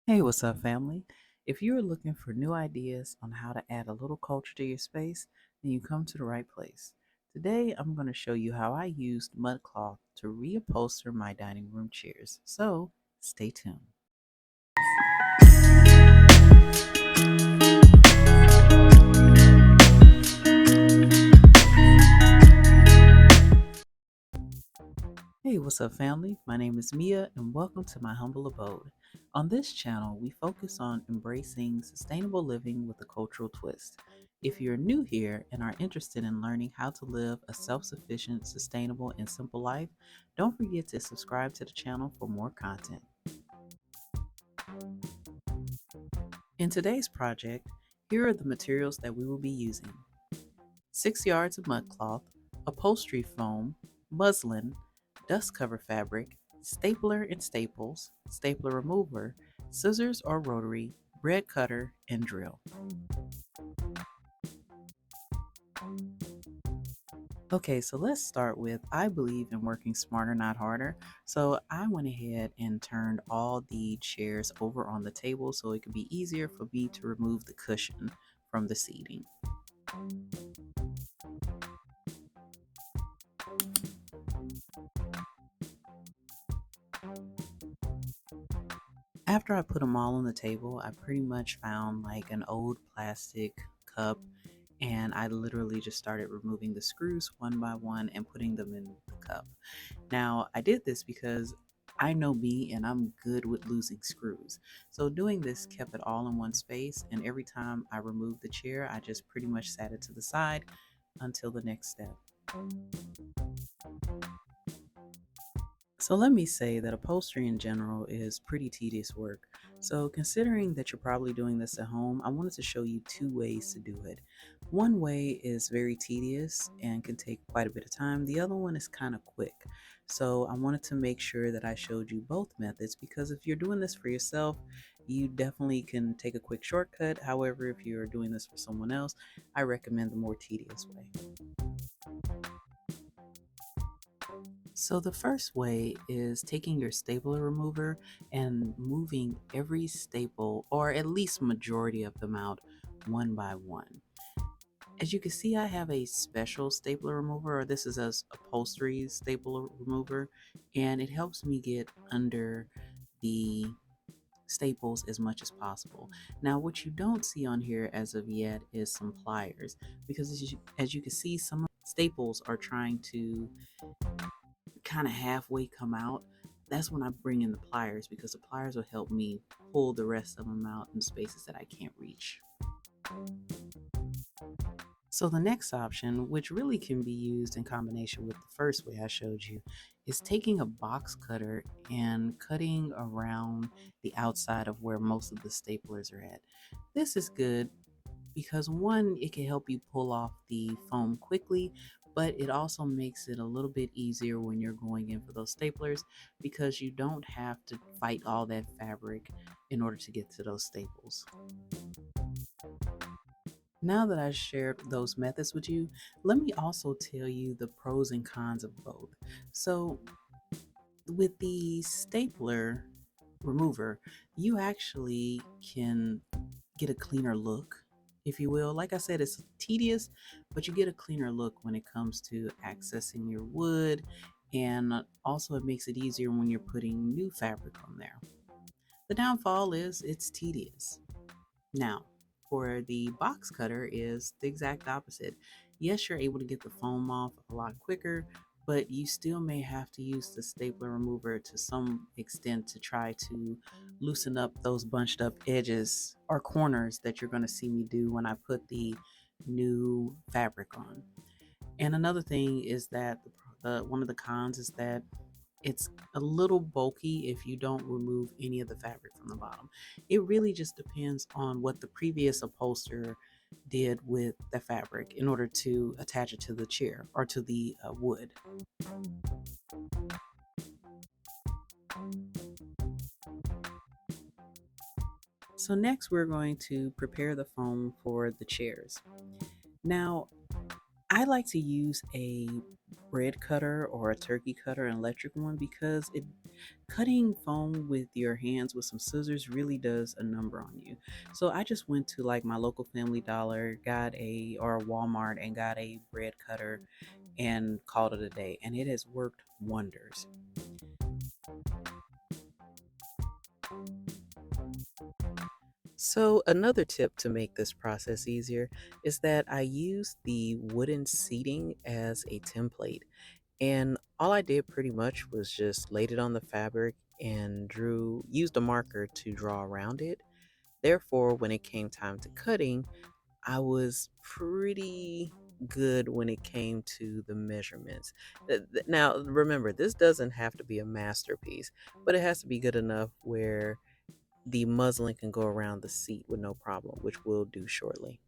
Hey, what's up, family? If you're looking for new ideas on how to add a little culture to your space, then you come to the right place. Today, I'm going to show you how I used mud cloth to reupholster my dining room chairs. So, stay tuned. Hey, what's up, family? My name is Mia, and welcome to my humble abode. On this channel, we focus on embracing sustainable living with a cultural twist. If you're new here and are interested in learning how to live a self sufficient, sustainable, and simple life, don't forget to subscribe to the channel for more content. In today's project, here are the materials that we will be using: 6 yards of mud cloth, upholstery foam, muslin, dust cover fabric, stapler and staples, stapler remover, scissors or rotary, bread cutter, and drill. Okay, so let's start with I believe in working smarter, not harder. So I went ahead and turned all the chairs over on the table so it could be easier for me to remove the cushion from the seating. After I put them all on the table, I pretty much found like an old plastic cup, and I literally just started removing the screws one by one and putting them in the cup. Now, I did this because I know me and I'm good with losing screws. So doing this kept it all in one space, and every time I removed the chair, I just pretty much sat it to the side until the next step. So let me say that upholstery in general is pretty tedious work. So considering that you're probably doing this at home, I wanted to show you two ways to do it. One way is very tedious and can take quite a bit of time. The other one is kind of quick. So I wanted to make sure that I showed you both methods because if you're doing this for yourself, you definitely can take a quick shortcut. However, if you're doing this for someone else, I recommend the more tedious way. So the first way is taking your stapler remover and moving every staple, or at least majority of them out one by one. As you can see, I have a special stapler remover, or this is a upholstery stapler remover, and it helps me get under the staples as much as possible. Now, what you don't see on here as of yet is some pliers, because as you can see, some staples are trying to kind of halfway come out. That's when I bring in the pliers because the pliers will help me pull the rest of them out in spaces that I can't reach. So the next option, which really can be used in combination with the first way I showed you, is taking a box cutter and cutting around the outside of where most of the staplers are at. This is good because one, it can help you pull off the foam quickly, but it also makes it a little bit easier when you're going in for those staplers because you don't have to fight all that fabric in order to get to those staples. Now that I've shared those methods with you, let me also tell you the pros and cons of both. So, with the stapler remover, you actually can get a cleaner look, if you will. Like I said, it's tedious, but you get a cleaner look when it comes to accessing your wood, and also it makes it easier when you're putting new fabric on there. The downfall is it's tedious. Now, for the box cutter is the exact opposite. Yes, you're able to get the foam off a lot quicker, but you still may have to use the stapler remover to some extent to try to loosen up those bunched up edges or corners that you're going to see me do when I put the new fabric on. And another thing is that one of the cons is that it's a little bulky if you don't remove any of the fabric from the bottom. It really just depends on what the previous upholsterer did with the fabric in order to attach it to the chair or to the wood. So next we're going to prepare the foam for the chairs. Now, I like to use a bread cutter or a turkey cutter, an electric one, because cutting foam with your hands with some scissors really does a number on you. So I just went to like my local Family Dollar, got a or a Walmart and got a bread cutter and called it a day, and it has worked wonders. So, another tip to make this process easier is that I use the wooden seating as a template. And all I did pretty much was just laid it on the fabric and used a marker to draw around it. Therefore, when it came time to cutting, I was pretty good when it came to the measurements. Now, remember, this doesn't have to be a masterpiece, but it has to be good enough where the muslin can go around the seat with no problem, which we'll do shortly.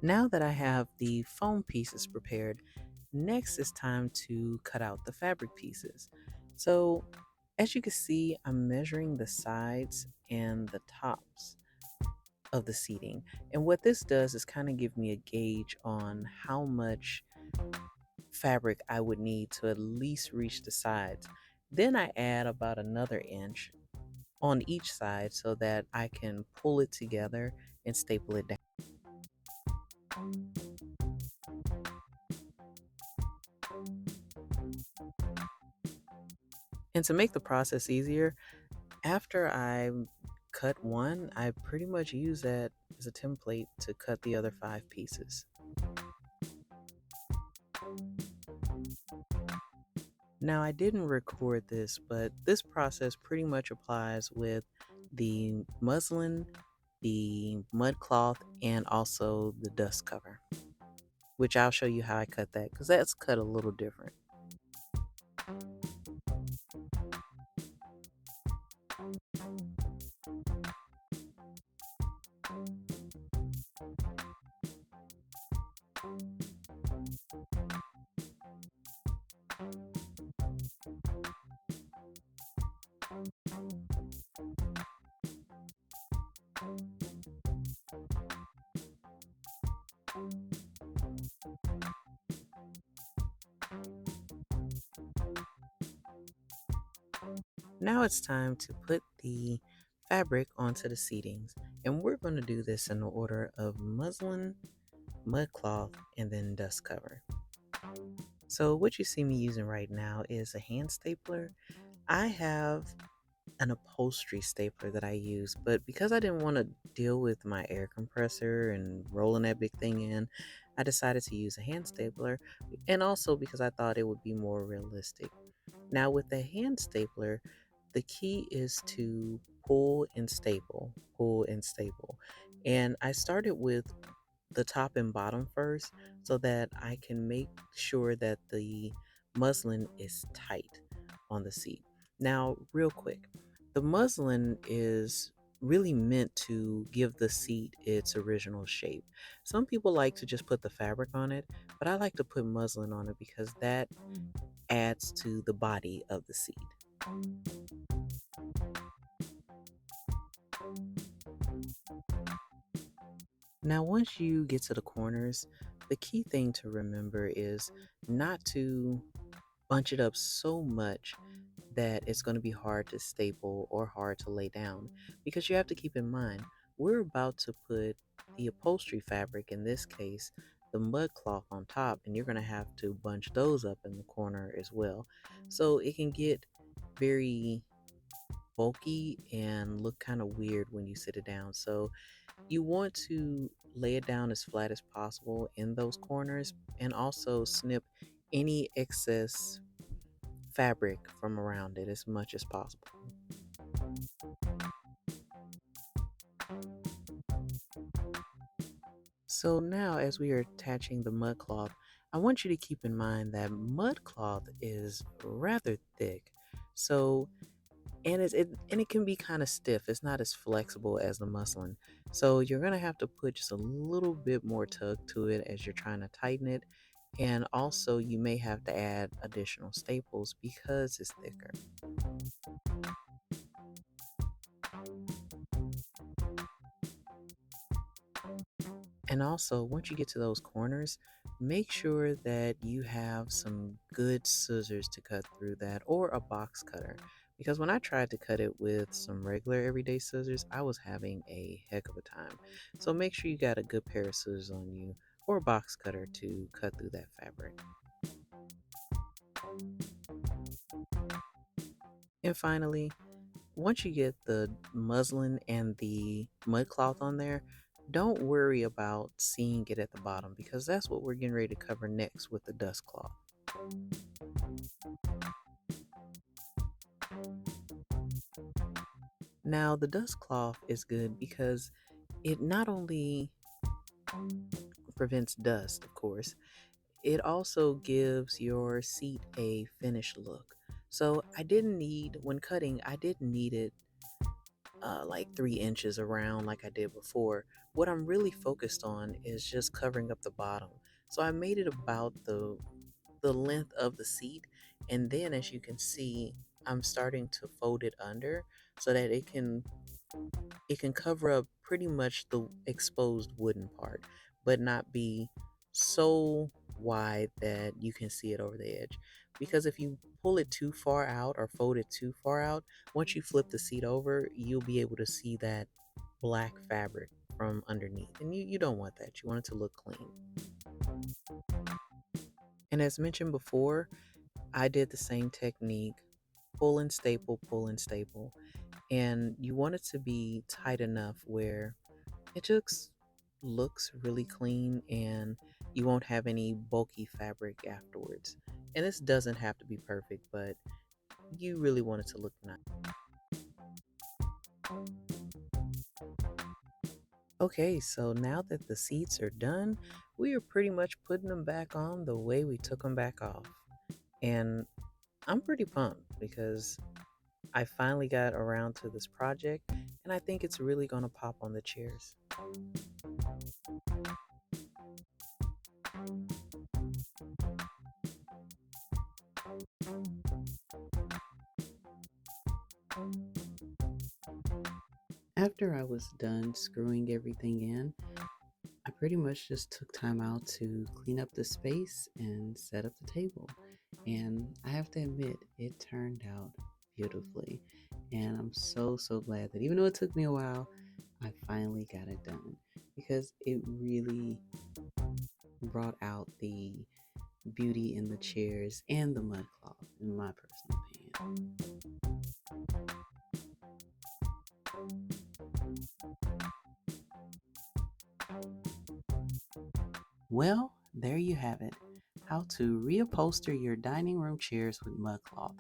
Now that I have the foam pieces prepared, next it's time to cut out the fabric pieces. So, as you can see, I'm measuring the sides and the tops of the seating. And what this does is kind of give me a gauge on how much fabric I would need to at least reach the sides. Then I add about another inch on each side so that I can pull it together and staple it down. And to make the process easier, after I cut one, I pretty much use that as a template to cut the other five pieces. Now, I didn't record this, but this process pretty much applies with the muslin, the mud cloth, and also the dust cover, which I'll show you how I cut that because that's cut a little different. Now it's time to put the fabric onto the seatings, and we're going to do this in the order of muslin, mud cloth, and then dust cover. So what you see me using right now is a hand stapler. I have an upholstery stapler that I use, but because I didn't want to deal with my air compressor and rolling that big thing in, I decided to use a hand stapler, and also because I thought it would be more realistic. Now, with the hand stapler, the key is to pull and staple. And I started with the top and bottom first so that I can make sure that the muslin is tight on the seat. Now, real quick, the muslin is really meant to give the seat its original shape. Some people like to just put the fabric on it, but I like to put muslin on it because that adds to the body of the seat. Now, once you get to the corners, the key thing to remember is not to bunch it up so much that it's going to be hard to staple or hard to lay down because you have to keep in mind we're about to put the upholstery fabric, in this case the mud cloth, on top, and you're going to have to bunch those up in the corner as well. So it can get very bulky and look kind of weird when you sit it down. So you want to lay it down as flat as possible in those corners and also snip any excess fabric from around it as much as possible. So now as we are attaching the mud cloth, I want you to keep in mind that mud cloth is rather thick. So and it can be kind of stiff. It's not as flexible as the muslin. So you're gonna have to put just a little bit more tug to it as you're trying to tighten it. And also, you may have to add additional staples because it's thicker. And also, once you get to those corners, make sure that you have some good scissors to cut through that or a box cutter. Because when I tried to cut it with some regular everyday scissors, I was having a heck of a time. So make sure you got a good pair of scissors on you or a box cutter to cut through that fabric. And finally, once you get the muslin and the mud cloth on there, don't worry about seeing it at the bottom because that's what we're getting ready to cover next with the dust cloth. Now, the dust cloth is good because it not only prevents dust, of course, it also gives your seat a finished look. So I didn't need, when cutting, I didn't need it like 3 inches around like I did before. What I'm really focused on is just covering up the bottom. So I made it about the length of the seat, and then as you can see, I'm starting to fold it under so that it can cover up pretty much the exposed wooden part, but not be so wide that you can see it over the edge. Because if you pull it too far out or fold it too far out, once you flip the seat over, you'll be able to see that black fabric from underneath. And you don't want that. You want it to look clean. And as mentioned before, I did the same technique, pull and staple. And you want it to be tight enough where it just looks really clean and you won't have any bulky fabric afterwards. And this doesn't have to be perfect, but you really want it to look nice. Okay, so now that the seats are done, we are pretty much putting them back on the way we took them back off. And I'm pretty pumped because I finally got around to this project and I think it's really going to pop on the chairs. After I was done screwing everything in, I pretty much just took time out to clean up the space and set up the table. And I have to admit, it turned out beautifully. And I'm so glad that even though it took me a while, I finally got it done because it really brought out the beauty in the chairs and the mud cloth, in my personal opinion. Well, there you have it, how to reupholster your dining room chairs with mud cloth.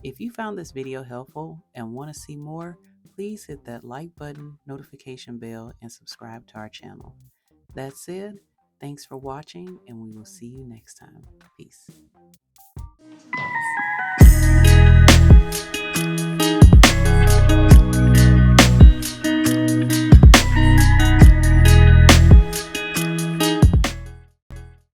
If you found this video helpful and want to see more, please hit that like button, notification bell, and subscribe to our channel. That said, thanks for watching, and we will see you next time. Peace.